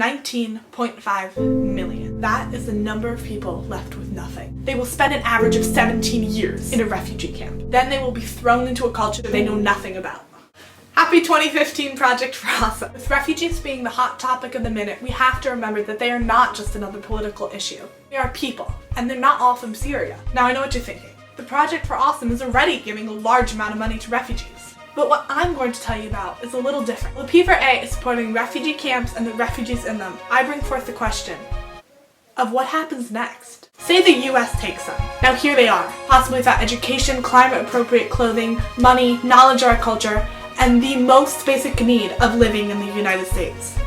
19.5 million. That is the number of people left with nothing. They will spend an average of 17 years in a refugee camp. Then they will be thrown into a culture they know nothing about. Happy 2015 Project for Awesome. With refugees being the hot topic of the minute, we have to remember that they are not just another political issue. They are people, and they're not all from Syria. Now I know what you're thinking. The Project for Awesome is already giving a large amount of money to refugees. But what I'm going to tell you about is a little different. The P4A is supporting refugee camps and the refugees in them. I bring forth the question of what happens next. Say the US takes them. Now here they are, possibly without education, climate-appropriate clothing, money, knowledge of our culture, and the most basic need of living in the United States: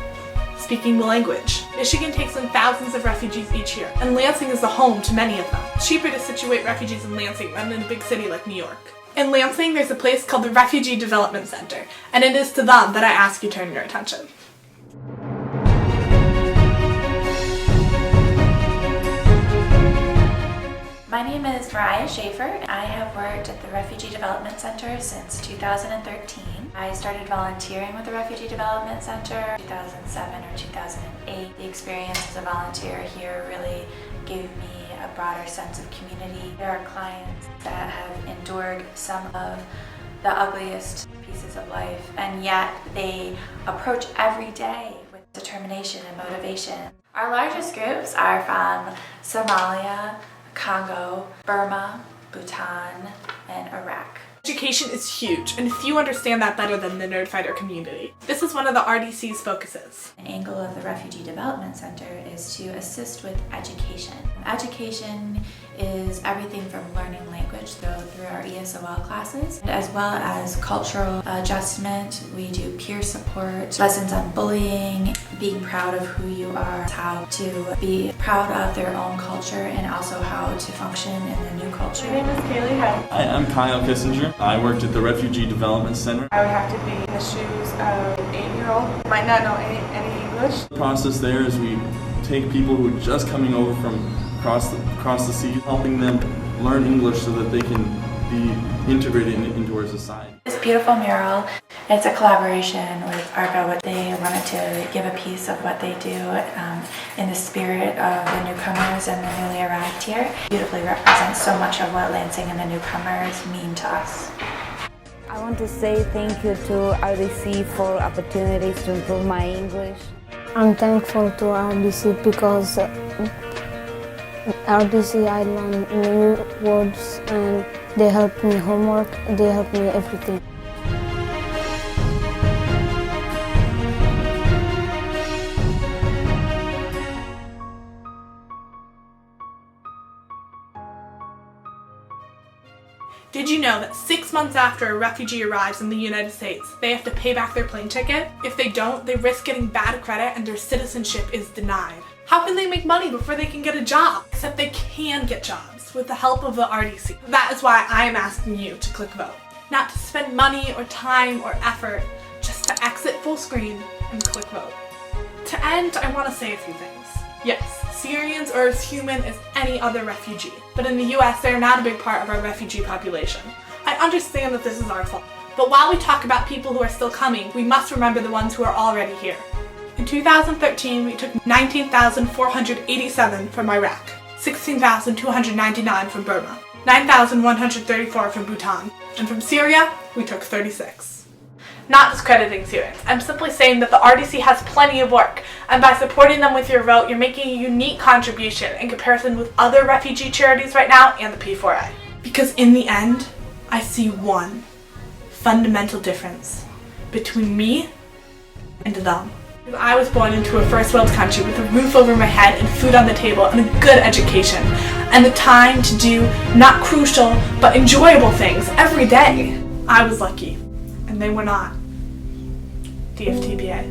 speaking the language. Michigan takes in thousands of refugees each year, and Lansing is the home to many of them. It's cheaper to situate refugees in Lansing than in a big city like New York. In Lansing, there's a place called the Refugee Development Center, and it is to them that I ask you to turn your attention. My name is Mariah Schaefer. I have worked at the Refugee Development Center since 2013. I started volunteering with the Refugee Development Center in 2007 or 2008. The experience as a volunteer here really gave me a broader sense of community. There are clients that have endured some of the ugliest pieces of life, and yet they approach every day with determination and motivation. Our largest groups are from Somalia, Congo, Burma, Bhutan, and Iraq. Education is huge, and few understand that better than the Nerdfighter community. This is one of the RDC's focuses. An angle of the Refugee Development Center is to assist with education. Education is everything from learning language through our ESOL classes, as well as cultural adjustment. We do peer support, lessons on bullying, being proud of who you are, how to be proud of their own culture, and also how to function in the new culture. My name is Kaylee Head. Hi, I'm Kyle Kissinger. I worked at the Refugee Development Center. I would have to be in the shoes of an 8-year-old. Might not know any English. The process there is we take people who are just coming over from across the sea, helping them learn English so that they can be integrated into our society. This beautiful mural, it's a collaboration with ARCA. They wanted to give a piece of what they do in the spirit of the newcomers and the newly arrived here. It beautifully represents so much of what Lansing and the newcomers mean to us. I want to say thank you to RDC for opportunities to improve my English. I'm thankful to RDC because RDC I learned new words and they help me homework, they help me everything. Did you know that 6 months after a refugee arrives in the United States, they have to pay back their plane ticket? If they don't, they risk getting bad credit and their citizenship is denied. How can they make money before they can get a job? Except they can get jobs with the help of the RDC. That is why I am asking you to click vote. Not to spend money or time or effort, just to exit full screen and click vote. To end, I want to say a few things. Yes, Syrians are as human as any other refugee, but in the US they are not a big part of our refugee population. I understand that this is our fault, but while we talk about people who are still coming, we must remember the ones who are already here. In 2013, we took 19,487 from Iraq, 16,299 from Burma, 9,134 from Bhutan, and from Syria, we took 36. Not discrediting Syrians, I'm simply saying that the RDC has plenty of work, and by supporting them with your vote, you're making a unique contribution in comparison with other refugee charities right now and the P4A. Because in the end, I see one fundamental difference between me and them. I was born into a first world country with a roof over my head and food on the table and a good education and the time to do not crucial but enjoyable things every day. I was lucky and they were not. DFTBA.